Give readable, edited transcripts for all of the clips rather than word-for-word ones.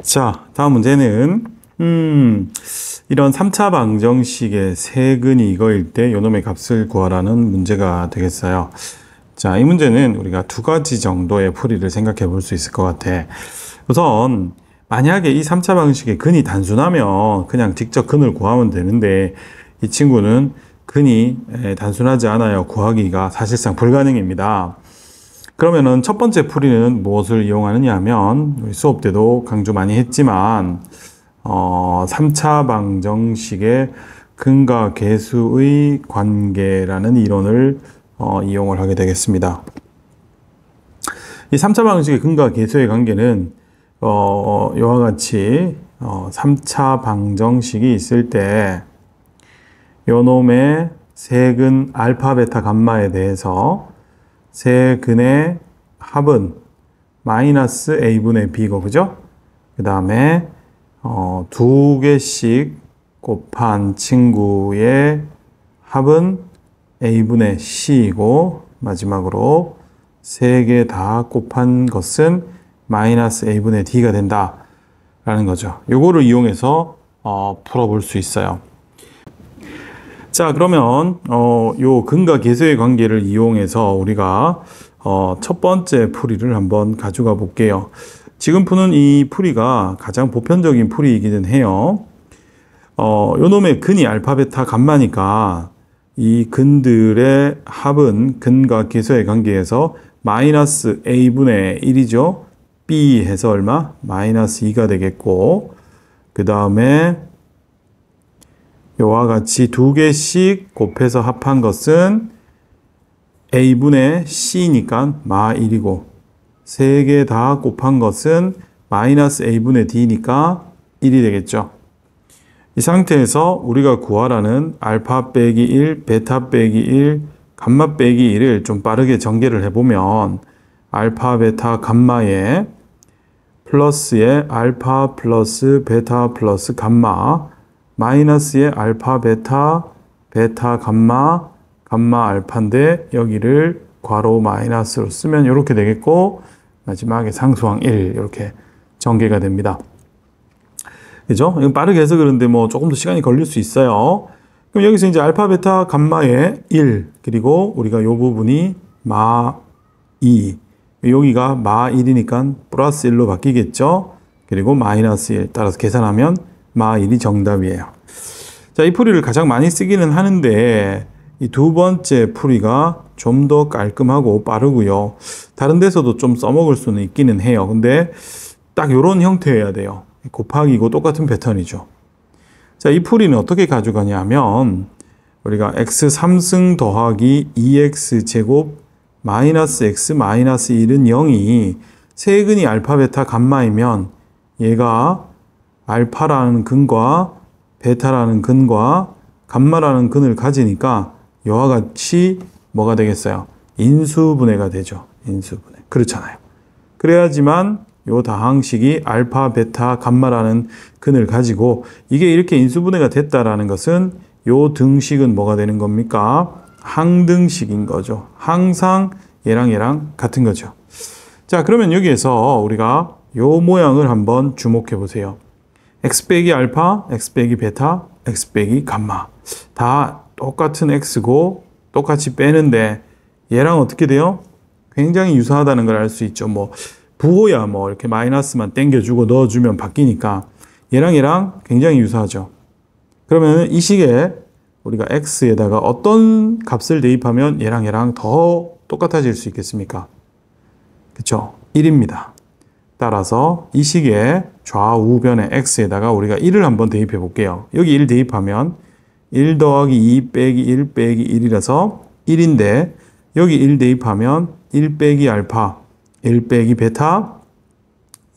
자, 다음 문제는 이런 3차 방정식의 세근이 이거일 때 요놈의 값을 구하라는 문제가 되겠어요. 자, 이 문제는 우리가 두 가지 정도의 풀이를 생각해 볼 수 있을 것 같아. 우선 만약에 이 3차 방식의 근이 단순하면 그냥 직접 근을 구하면 되는데 이 친구는 근이 단순하지 않아요. 구하기가 사실상 불가능입니다. 그러면은 첫 번째 풀이는 무엇을 이용하느냐 하면 우리 수업 때도 강조 많이 했지만 3차 방정식의 근과 계수의 관계라는 이론을 이용을 하게 되겠습니다. 이 3차 방정식의 근과 계수의 관계는 이와 같이 3차 방정식이 있을 때 요놈의 세근 알파, 베타, 감마에 대해서 세근의 합은 마이너스 a분의 b고, 그죠? 그 다음에 두 개씩 곱한 친구의 합은 a분의 c이고, 마지막으로 세 개 다 곱한 것은 마이너스 a분의 d가 된다 라는 거죠. 요거를 이용해서 풀어볼 수 있어요. 자, 그러면 요 근과 계수의 관계를 이용해서 우리가 첫 번째 풀이를 한번 가져가 볼게요. 지금 푸는 이 풀이가 가장 보편적인 풀이이기는 해요. 요 놈의 근이 알파, 베타, 감마니까 이 근들의 합은 근과 계수의 관계에서 마이너스 a분의 1이죠. b 해서 얼마? 마이너스 2가 되겠고, 그 다음에 요와 같이 두 개씩 곱해서 합한 것은 a분의 c니까 마 1이고, 세 개 다 곱한 것은 마이너스 a분의 d니까 1이 되겠죠. 이 상태에서 우리가 구하라는 알파 빼기 1, 베타 빼기 1, 감마 빼기 1을 좀 빠르게 전개를 해보면 알파, 베타, 감마에 플러스에 알파 플러스 베타 플러스 감마, 마이너스의 알파, 베타, 베타, 감마, 감마, 알파인데 여기를 괄호 마이너스로 쓰면 이렇게 되겠고, 마지막에 상수항 1 이렇게 전개가 됩니다. 그죠? 이건 빠르게 해서 그런데 뭐 조금 더 시간이 걸릴 수 있어요. 그럼 여기서 이제 알파, 베타, 감마의 1, 그리고 우리가 요 부분이 마 2, 여기가 마 1이니까 플러스 1로 바뀌겠죠? 그리고 마이너스 1 따라서 계산하면 마 1이 정답이에요. 자, 이 풀이를 가장 많이 쓰기는 하는데 이 두 번째 풀이가 좀 더 깔끔하고 빠르고요. 다른 데서도 좀 써먹을 수는 있기는 해요. 근데 딱 이런 형태여야 돼요. 곱하기고 똑같은 패턴이죠. 자, 이 풀이는 어떻게 가져가냐 하면 우리가 x 3승 더하기 2x 제곱 마이너스 x 마이너스 1은 0이 세근이 알파, 베타, 감마이면 얘가 알파라는 근과 베타라는 근과 감마라는 근을 가지니까 이와 같이 뭐가 되겠어요? 인수분해가 되죠. 인수분해. 그렇잖아요. 그래야지만 요 다항식이 알파, 베타, 감마라는 근을 가지고 이게 이렇게 인수분해가 됐다라는 것은 요 등식은 뭐가 되는 겁니까? 항등식인 거죠. 항상 얘랑 같은 거죠. 자, 그러면 여기에서 우리가 요 모양을 한번 주목해 보세요. x 빼기 알파, x 빼기 베타, x 빼기 감마. 다 똑같은 x고 똑같이 빼는데 얘랑 어떻게 돼요? 굉장히 유사하다는 걸 알 수 있죠. 뭐 부호야 뭐 이렇게 마이너스만 땡겨주고 넣어주면 바뀌니까 얘랑 굉장히 유사하죠. 그러면 이 식에 우리가 x에다가 어떤 값을 대입하면 얘랑 더 똑같아질 수 있겠습니까? 그쵸? 1입니다. 따라서 이 식의 좌우변의 x에다가 우리가 1을 한번 대입해 볼게요. 여기 1 대입하면 1 더하기 2 빼기 1 빼기 1이라서 1인데 여기 1 대입하면 1 빼기 알파, 1 빼기 베타,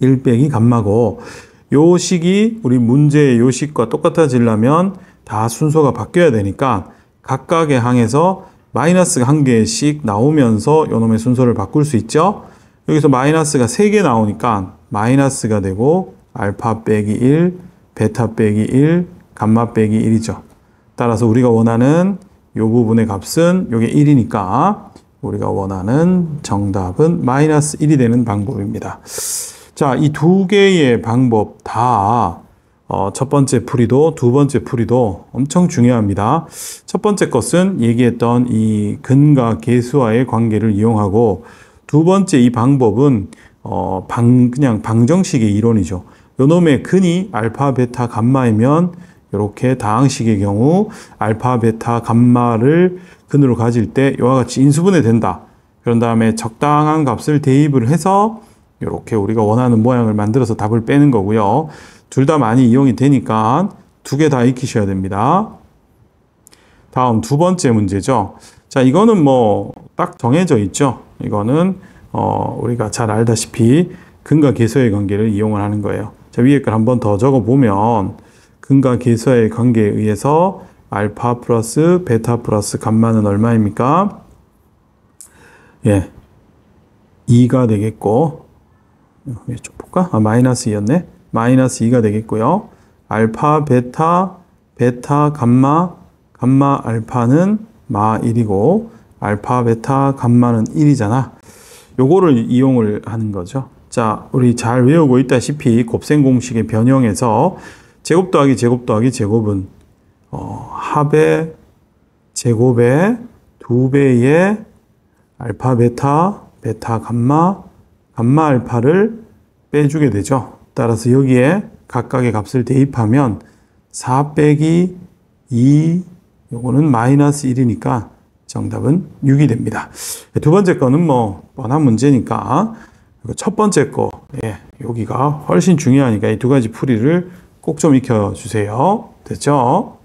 1 빼기 감마고 요 식이 우리 문제의 요 식과 똑같아지려면 다 순서가 바뀌어야 되니까 각각의 항에서 마이너스가 한 개씩 나오면서 요놈의 순서를 바꿀 수 있죠. 여기서 마이너스가 3개 나오니까 마이너스가 되고 알파 빼기 1, 베타 빼기 1, 감마 빼기 1이죠. 따라서 우리가 원하는 요 부분의 값은 요게 1이니까 우리가 원하는 정답은 마이너스 1이 되는 방법입니다. 자, 이 두 개의 방법 다 첫 번째 풀이도 두 번째 풀이도 엄청 중요합니다. 첫 번째 것은 얘기했던 이 근과 계수와의 관계를 이용하고, 두 번째 이 방법은 그냥 방정식의 이론이죠. 요놈의 근이 알파, 베타, 감마이면 이렇게 다항식의 경우 알파, 베타, 감마를 근으로 가질 때 이와 같이 인수분해 된다. 그런 다음에 적당한 값을 대입을 해서 이렇게 우리가 원하는 모양을 만들어서 답을 빼는 거고요. 둘 다 많이 이용이 되니까 두 개 다 익히셔야 됩니다. 다음 두 번째 문제죠. 자, 이거는 뭐 딱 정해져 있죠. 이거는 우리가 잘 알다시피 근과 계수의 관계를 이용을 하는 거예요. 자, 위에 걸 한번 더 적어 보면 근과 계수의 관계에 의해서 알파 플러스 베타 플러스 감마는 얼마입니까? 예, 2가 되겠고, 좀 볼까? 마이너스 2였네. 마이너스 2가 되겠고요. 알파, 베타, 감마, 알파는 마 1이고, 알파, 베타, 감마는 1이잖아. 요거를 이용을 하는 거죠. 자, 우리 잘 외우고 있다시피 곱셈 공식의 변형에서 제곱 더하기 제곱은 합의 제곱의 2배의 알파, 베타, 감마, 알파를 빼주게 되죠. 따라서 여기에 각각의 값을 대입하면 4 빼기 2, 요거는 마이너스 1이니까 정답은 6이 됩니다. 두 번째 거는 뭐 뻔한 문제니까, 첫 번째 거, 예, 여기가 훨씬 중요하니까 이 두 가지 풀이를 꼭 좀 익혀주세요. 됐죠?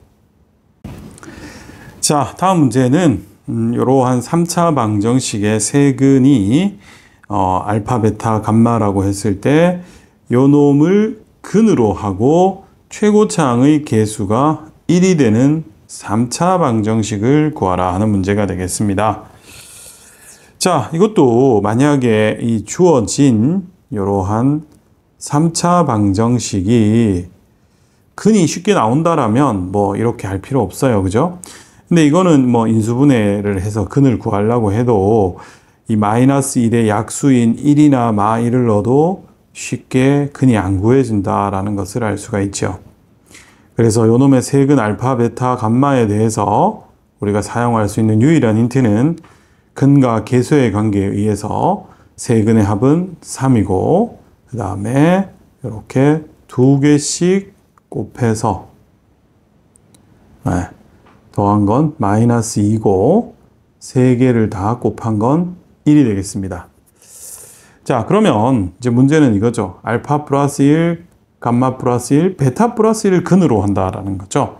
자, 다음 문제는 이러한 3차 방정식의 세근이 알파, 베타, 감마라고 했을 때 요 놈을 근으로 하고 최고차항의 계수가 1이 되는 3차 방정식을 구하라 하는 문제가 되겠습니다. 자, 이것도 만약에 이 주어진 이러한 3차 방정식이 근이 쉽게 나온다라면 뭐 이렇게 할 필요 없어요. 그죠? 근데 이거는 뭐 인수분해를 해서 근을 구하려고 해도 이 마이너스 1의 약수인 1이나 마 1을 넣어도 쉽게 근이 안 구해진다라는 것을 알 수가 있죠. 그래서 요놈의 세근 알파, 베타, 감마에 대해서 우리가 사용할 수 있는 유일한 힌트는 근과 계수의 관계에 의해서 세근의 합은 3이고, 그 다음에 이렇게 두 개씩 곱해서 더한 건 마이너스 2고, 세 개를 다 곱한 건 1이 되겠습니다. 자, 그러면 이제 문제는 이거죠. 알파 플러스 1, 감마 플러스 1, 베타 플러스 1을 근으로 한다라는 거죠.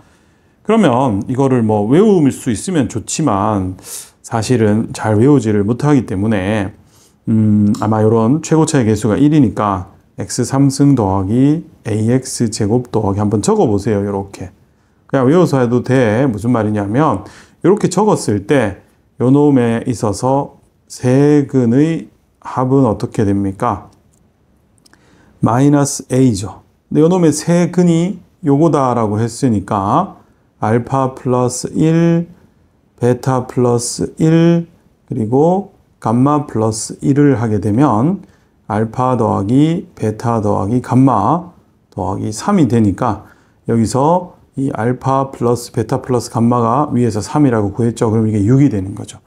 그러면 이거를 뭐 외울 수 있으면 좋지만 사실은 잘 외우지를 못하기 때문에 아마 이런 최고차의 계수가 1이니까 x 3승 더하기 ax 제곱 더하기 한번 적어 보세요. 이렇게 그냥 외워서 해도 돼. 무슨 말이냐면 이렇게 적었을 때 요 놈에 있어서 세근의 합은 어떻게 됩니까? 마이너스 a죠. 근데 요 놈의 세근이 요거다라고 했으니까 알파 플러스 1, 베타 플러스 1, 그리고 감마 플러스 1을 하게 되면 알파 더하기 베타 더하기 감마 더하기 3이 되니까 여기서 이 알파 플러스 베타 플러스 감마가 위에서 3이라고 구했죠. 그럼 이게 6이 되는 거죠.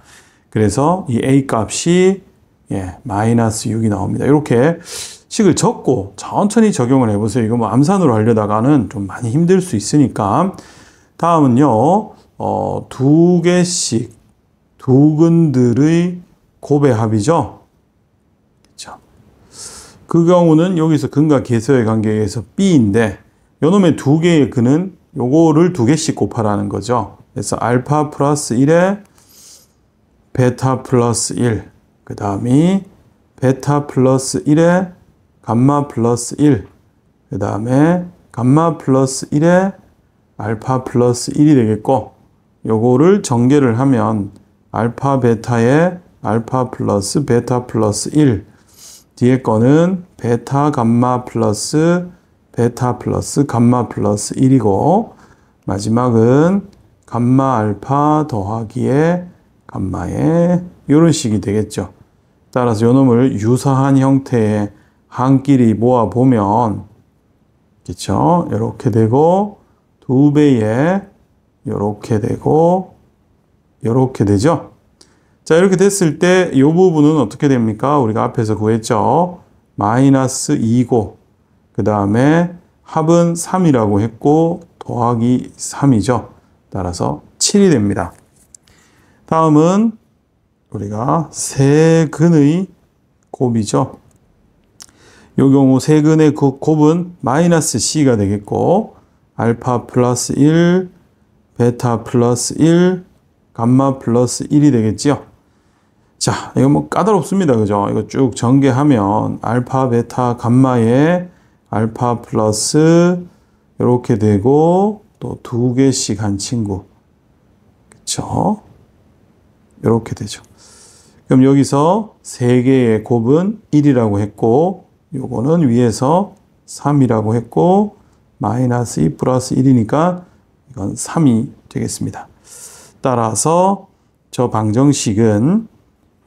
그래서 이 a 값이 마이너스 6이 나옵니다. 이렇게 식을 적고 천천히 적용을 해보세요. 이거 뭐 암산으로 하려다가는 좀 많이 힘들 수 있으니까. 다음은요, 두 개씩 두 근들의 곱의 합이죠. 그렇죠? 그 경우는 여기서 근과 계수의 관계에 의해서 b인데 요놈의 두 개의 근은 요거를 두 개씩 곱하라는 거죠. 그래서 알파 플러스 1에 베타 플러스 1, 그 다음이 베타 플러스 1에 감마 플러스 1, 그 다음에 감마 플러스 1에 알파 플러스 1이 되겠고, 요거를 전개를 하면 알파 베타에 알파 플러스 베타 플러스 1, 뒤에 거는 베타 감마 플러스 베타 플러스 감마 플러스 1이고, 마지막은 감마 알파 더하기에 감마에 이런 식이 되겠죠. 따라서 요놈을 유사한 형태의 한 끼리 모아보면, 그쵸? 이렇게 되고, 2배에 이렇게 되고, 이렇게 되죠? 자, 이렇게 됐을 때 이 부분은 어떻게 됩니까? 우리가 앞에서 구했죠? 마이너스 2고, 그 다음에 합은 3이라고 했고, 더하기 3이죠. 따라서 7이 됩니다. 다음은 우리가 세근의 곱이죠. 이 경우 세근의 곱은 마이너스 C가 되겠고, 알파 플러스 1, 베타 플러스 1, 감마 플러스 1이 되겠죠. 자, 이거 뭐 까다롭습니다. 그죠? 이거 쭉 전개하면 알파, 베타, 감마에 알파 플러스 이렇게 되고 또 2개씩 한 친구. 그쵸? 이렇게 되죠. 그럼 여기서 3개의 곱은 1이라고 했고 요거는 위에서 3이라고 했고 마이너스 2 플러스 1이니까 이건 3이 되겠습니다. 따라서 저 방정식은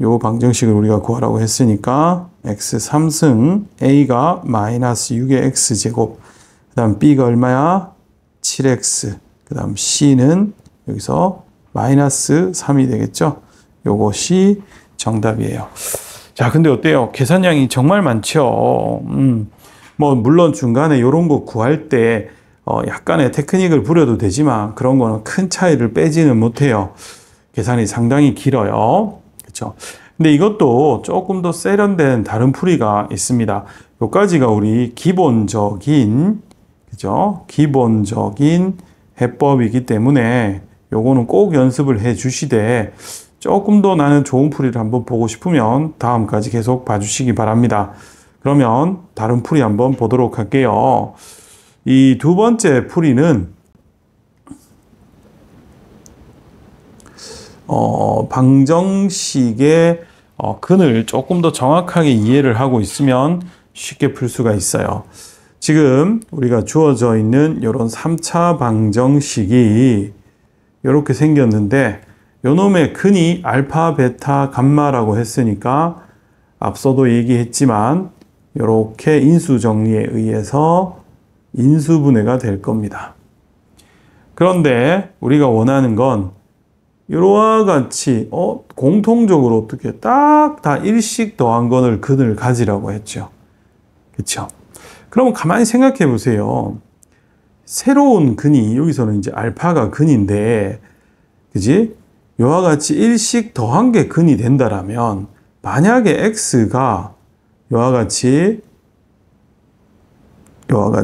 요 방정식을 우리가 구하라고 했으니까 x 3승 a가 마이너스 6의 x제곱 그 다음 b가 얼마야? 7x 그 다음 c는 여기서 마이너스 3이 되겠죠? 요것이 정답이에요. 자, 근데 어때요? 계산량이 정말 많죠? 뭐 물론 중간에 이런 거 구할 때 약간의 테크닉을 부려도 되지만 그런 거는 큰 차이를 빼지는 못해요. 계산이 상당히 길어요. 그렇죠? 근데 이것도 조금 더 세련된 다른 풀이가 있습니다. 요까지가 우리 기본적인, 그죠? 기본적인 해법이기 때문에 요거는 꼭 연습을 해 주시되 조금 더 나는 좋은 풀이를 한번 보고 싶으면 다음까지 계속 봐주시기 바랍니다. 그러면 다른 풀이 한번 보도록 할게요. 이 두 번째 풀이는 방정식의 근을 조금 더 정확하게 이해를 하고 있으면 쉽게 풀 수가 있어요. 지금 우리가 주어져 있는 이런 3차 방정식이 이렇게 생겼는데 요놈의 근이 알파, 베타, 감마라고 했으니까 앞서도 얘기했지만 이렇게 인수 정리에 의해서 인수분해가 될 겁니다. 그런데 우리가 원하는 건 이와 같이 공통적으로 어떻게 딱 다 일씩 더한 건을 근을 가지라고 했죠. 그렇죠? 그러면 가만히 생각해 보세요. 새로운 근이 여기서는 이제 알파가 근인데, 그지? 이와 같이 일씩 더한 게 근이 된다라면 만약에 x가 이와 같이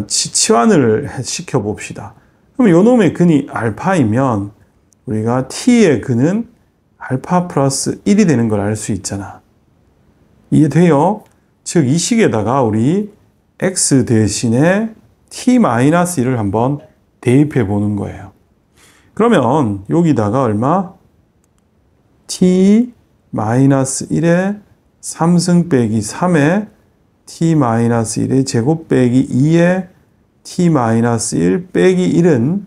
치환을 시켜 봅시다. 그럼 요놈의 근이 알파이면 우리가 t의 근은 알파 플러스 1이 되는 걸 알 수 있잖아. 이해돼요? 즉 이 식에다가 우리 x 대신에 t-1을 한번 대입해 보는 거예요. 그러면 여기다가 얼마? t-1에 3승 빼기 3에 t-1의 제곱 빼기 2에 t-1 빼기 1은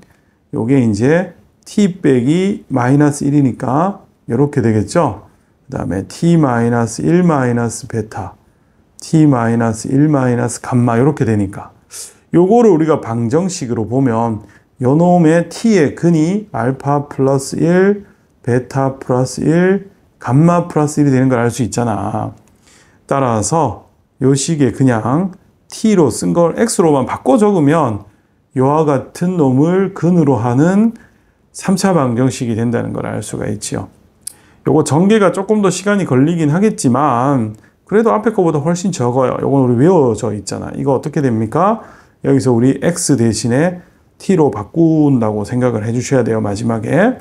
요게 이제 t 빼기 마이너스 1이니까 이렇게 되겠죠. 그 다음에 t-1 마이너스 베타 t-1 마이너스 감마 이렇게 되니까 요거를 우리가 방정식으로 보면 요놈의 t의 근이 알파 플러스 1 베타 플러스 1 감마 플러스 1이 되는 걸 알 수 있잖아. 따라서 요 식에 그냥 t로 쓴 걸 x로만 바꿔 적으면 요와 같은 놈을 근으로 하는 3차 방정식이 된다는 걸 알 수가 있지요. 요거 전개가 조금 더 시간이 걸리긴 하겠지만 그래도 앞에 거보다 훨씬 적어요. 요건 우리 외워져 있잖아. 이거 어떻게 됩니까? 여기서 우리 x 대신에 t로 바꾼다고 생각을 해 주셔야 돼요. 마지막에.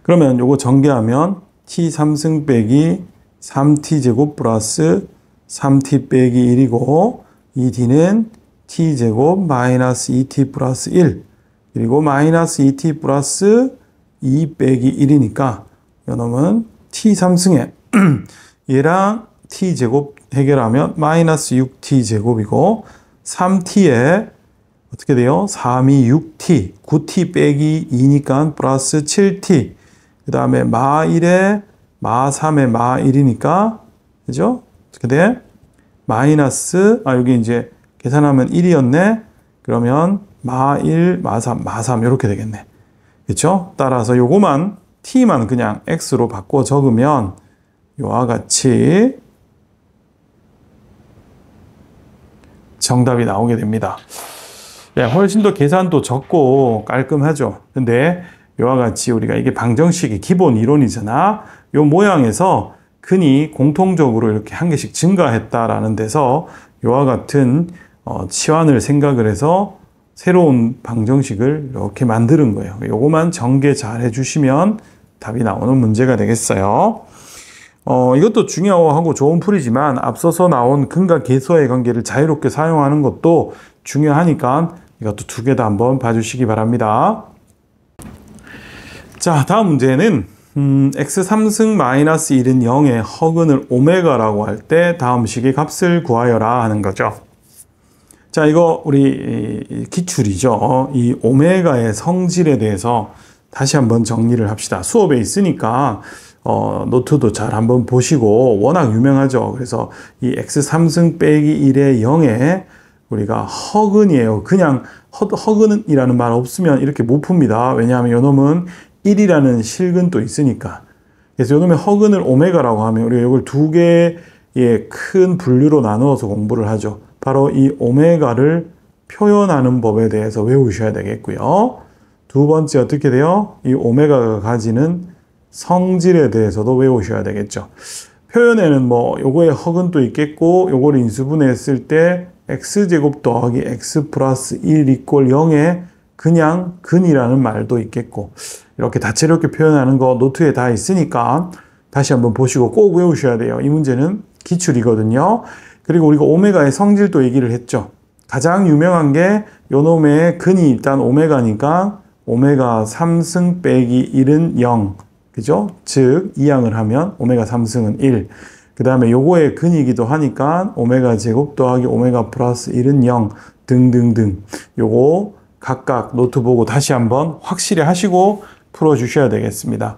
그러면 요거 전개하면 t 3승 빼기 3t제곱 플러스 3t 빼기 1이고 이 d는 t제곱 마이너스 2t 플러스 1 그리고 마이너스 2t 플러스 2 빼기 1이니까 이놈은 t 3승에 얘랑 t제곱 해결하면 마이너스 6t제곱이고 3t에 어떻게 돼요? 3이 6t 9t 빼기 2니까 플러스 7t 그 다음에 마 1에 마 3에 마 1이니까 그죠? 어떻게 돼? 마이너스, 여기 이제 계산하면 1이었네. 그러면 마 1, 마 3, 마 3 이렇게 되겠네. 그렇죠? 따라서 요거만 t만 그냥 x로 바꿔 적으면 요와 같이 정답이 나오게 됩니다. 네, 훨씬 더 계산도 적고 깔끔하죠. 근데 요와 같이 우리가 이게 방정식의 기본 이론이잖아. 요 모양에서 근이 공통적으로 이렇게 한 개씩 증가했다라는 데서 요와 같은 치환을 생각을 해서 새로운 방정식을 이렇게 만드는 거예요. 요거만 전개 잘 해주시면 답이 나오는 문제가 되겠어요. 이것도 중요하고 좋은 풀이지만 앞서서 나온 근과 계수와의 관계를 자유롭게 사용하는 것도 중요하니까 이것도 두 개 다 한번 봐주시기 바랍니다. 자, 다음 문제는 x 3승 마이너스 1은 0의 허근을 오메가라고 할 때 다음 식의 값을 구하여라 하는 거죠. 자, 이거 우리 기출이죠. 이 오메가의 성질에 대해서 다시 한번 정리를 합시다. 수업에 있으니까 노트도 잘 한번 보시고 워낙 유명하죠. 그래서 이 x 3승 빼기 1의 0에 우리가 허근이에요. 그냥 허근이라는 말 없으면 이렇게 못 풉니다. 왜냐하면 요놈은 1이라는 실근도 있으니까. 그래서 요놈의 허근을 오메가라고 하면 우리가 이걸 두 개의 큰 분류로 나누어서 공부를 하죠. 바로 이 오메가를 표현하는 법에 대해서 외우셔야 되겠고요. 두 번째 어떻게 돼요? 이 오메가가 가지는 성질에 대해서도 외우셔야 되겠죠. 표현에는 뭐 요거의 허근도 있겠고 요거를 인수분해했을 때 x제곱 더하기 x 플러스 1 이꼴 0에 그냥 근이라는 말도 있겠고 이렇게 다채롭게 표현하는 거 노트에 다 있으니까 다시 한번 보시고 꼭 외우셔야 돼요. 이 문제는 기출이거든요. 그리고 우리가 오메가의 성질도 얘기를 했죠. 가장 유명한 게 요놈의 근이 일단 오메가니까 오메가 3승 빼기 1은 0. 그죠? 즉, 이항을 하면 오메가 3승은 1. 그 다음에 요거의 근이기도 하니까 오메가 제곱 더하기 오메가 플러스 1은 0 등등등. 요거 각각 노트 보고 다시 한번 확실히 하시고 풀어주셔야 되겠습니다.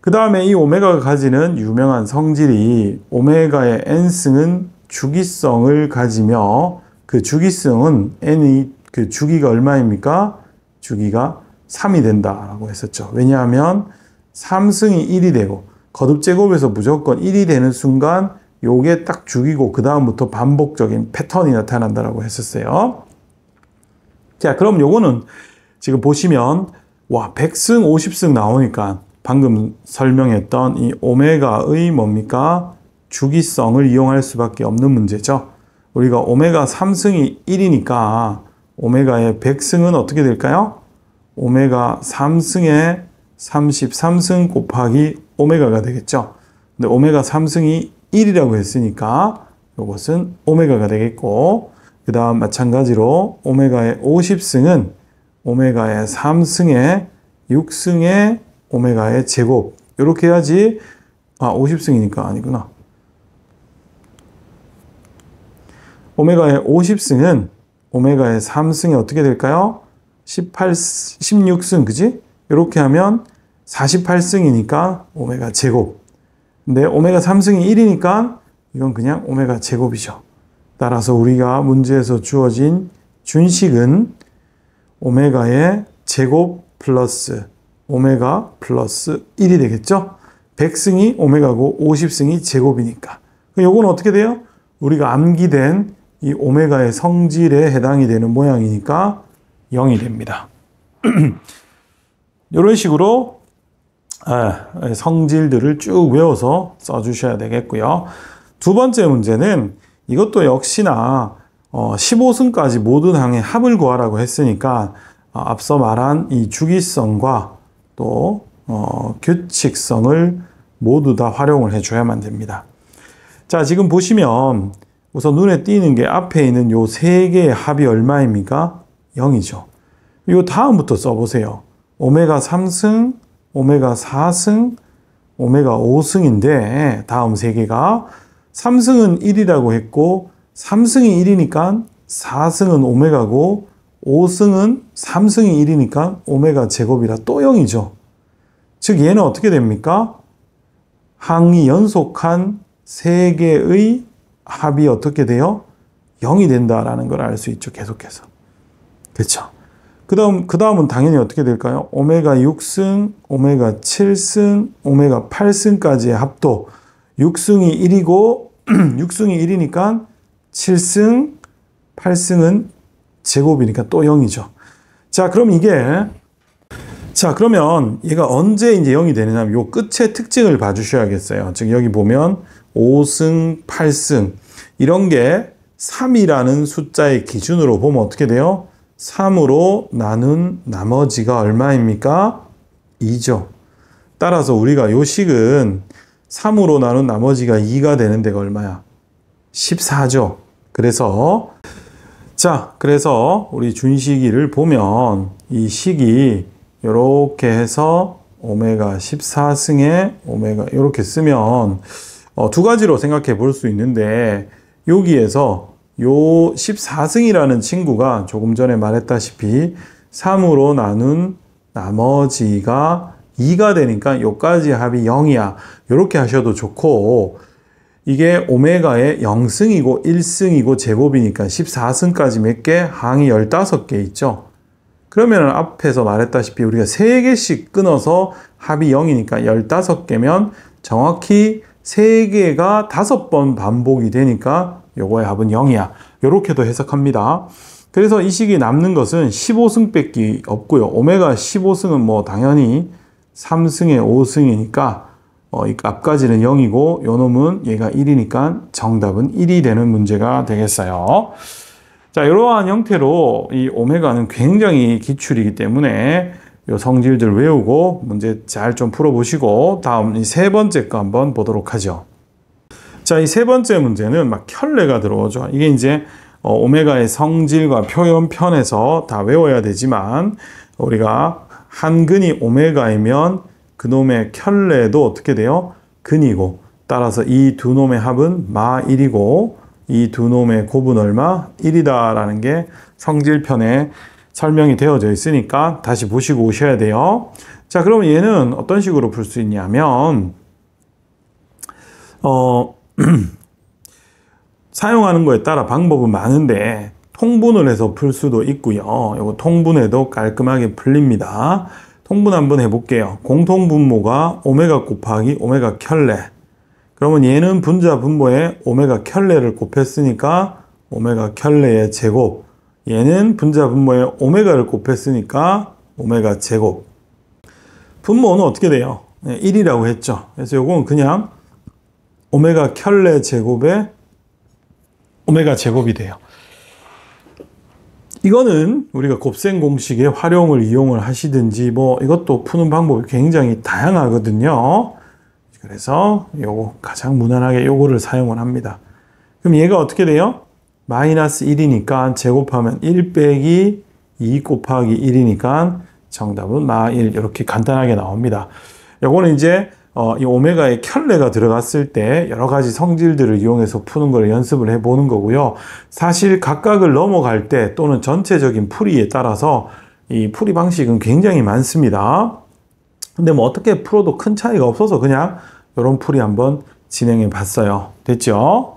그 다음에 이 오메가가 가지는 유명한 성질이 오메가의 n승은 주기성을 가지며 그 주기성은 n이 그 주기가 얼마입니까? 주기가 3이 된다라고 했었죠. 왜냐하면 3승이 1이 되고 거듭제곱에서 무조건 1이 되는 순간 요게 딱 주기고 그 다음부터 반복적인 패턴이 나타난다라고 했었어요. 자, 그럼 요거는 지금 보시면 100승, 50승 나오니까 방금 설명했던 이 오메가의 뭡니까? 주기성을 이용할 수밖에 없는 문제죠. 우리가 오메가 3승이 1이니까 오메가의 100승은 어떻게 될까요? 오메가 3승에 33승 곱하기 오메가가 되겠죠. 근데 오메가 3승이 1이라고 했으니까 이것은 오메가가 되겠고 그 다음 마찬가지로 오메가의 50승은 오메가의 3승에 6승의 오메가의 제곱 이렇게 해야지 50승이니까 아니구나. 오메가의 50승은 오메가의 3승이 어떻게 될까요? 16승 그지? 이렇게 하면 48승이니까 오메가 제곱. 근데 오메가 3승이 1이니까 이건 그냥 오메가 제곱이죠. 따라서 우리가 문제에서 주어진 준식은 오메가의 제곱 플러스 오메가 플러스 1이 되겠죠? 100승이 오메가고 50승이 제곱이니까. 이건 어떻게 돼요? 우리가 암기된 이 오메가의 성질에 해당이 되는 모양이니까 0이 됩니다. 이런 식으로 성질들을 쭉 외워서 써주셔야 되겠고요. 두 번째 문제는 이것도 역시나 15승까지 모든 항의 합을 구하라고 했으니까 앞서 말한 이 주기성과 또 규칙성을 모두 다 활용을 해줘야만 됩니다. 자, 지금 보시면 우선 눈에 띄는 게 앞에 있는 요 세 개의 합이 얼마입니까? 0이죠. 요 다음부터 써보세요. 오메가 3승, 오메가 4승, 오메가 5승인데 다음 세 개가 3승은 1이라고 했고 3승이 1이니까 4승은 오메가고 5승은 3승이 1이니까 오메가 제곱이라 또 0이죠. 즉 얘는 어떻게 됩니까? 항이 연속한 세 개의 합이 어떻게 돼요? 0이 된다라는 걸 알 수 있죠. 계속해서. 그렇죠? 그 다음은 당연히 어떻게 될까요? 오메가 6승, 오메가 7승, 오메가 8승까지의 합도 6승이 1이고 6승이 1이니까 7승, 8승은 제곱이니까 또 0이죠. 자, 그럼 그러면 얘가 언제 이제 0이 되느냐? 요 끝의 특징을 봐주셔야겠어요. 즉, 여기 보면 5승, 8승. 이런 게 3이라는 숫자의 기준으로 보면 어떻게 돼요? 3으로 나눈 나머지가 얼마입니까? 2죠. 따라서 우리가 요 식은 3으로 나눈 나머지가 2가 되는 데가 얼마야? 14죠. 그래서 우리 준식이를 보면 이 식이 이렇게 해서 오메가 14승에 오메가 이렇게 쓰면 두 가지로 생각해 볼 수 있는데, 여기에서 요 14승이라는 친구가 조금 전에 말했다시피 3으로 나눈 나머지가 2가 되니까 요까지 합이 0이야. 이렇게 하셔도 좋고, 이게 오메가의 0승이고 1승이고 제곱이니까 14승까지 몇 개? 항이 15개 있죠. 그러면 앞에서 말했다시피 우리가 3개씩 끊어서 합이 0이니까 15개면 정확히 3개가 5번 반복이 되니까 요거의 합은 0이야. 요렇게도 해석합니다. 그래서 이 식이 남는 것은 15승 밖에 없고요. 오메가 15승은 뭐 당연히 3승에 5승이니까 이 값까지는 0이고 요 놈은 얘가 1이니까 정답은 1이 되는 문제가 되겠어요. 자, 이러한 형태로 이 오메가는 굉장히 기출이기 때문에 요 성질들 외우고 문제 잘 좀 풀어보시고 다음 이 세 번째 거 한번 보도록 하죠. 자, 이 세 번째 문제는 막 켤레가 들어오죠. 이게 이제 오메가의 성질과 표현 편에서 다 외워야 되지만, 우리가 한 근이 오메가이면 그놈의 켤레도 어떻게 돼요? 근이고, 따라서 이 두 놈의 합은 마 1이고 이 두 놈의 곱은 얼마? 1이다 라는 게 성질편에 설명이 되어져 있으니까 다시 보시고 오셔야 돼요. 자, 그러면 얘는 어떤 식으로 풀 수 있냐면 사용하는 거에 따라 방법은 많은데 통분을 해서 풀 수도 있고요. 이거 통분해도 깔끔하게 풀립니다. 통분 한번 해볼게요. 공통분모가 오메가 곱하기 오메가 켤레. 그러면 얘는 분자 분모에 오메가 켤레를 곱했으니까 오메가 켤레의 제곱. 얘는 분자 분모에 오메가를 곱했으니까 오메가 제곱. 분모는 어떻게 돼요? 1이라고 했죠. 그래서 이건 그냥 오메가 켤레 제곱에 오메가 제곱이 돼요. 이거는 우리가 곱셈 공식의 활용을 이용을 하시든지 뭐 이것도 푸는 방법이 굉장히 다양하거든요. 그래서 요거 가장 무난하게 요거를 사용을 합니다. 그럼 얘가 어떻게 돼요? 마이너스 1이니까 제곱하면 1 빼기 2 곱하기 1이니까 정답은 마1 이렇게 간단하게 나옵니다. 요거는 이제 이 오메가의 켤레가 들어갔을 때 여러 가지 성질들을 이용해서 푸는 걸 연습을 해보는 거고요. 사실 각각을 넘어갈 때 또는 전체적인 풀이에 따라서 이 풀이 방식은 굉장히 많습니다. 근데 뭐 어떻게 풀어도 큰 차이가 없어서 그냥 이런 풀이 한번 진행해 봤어요. 됐죠?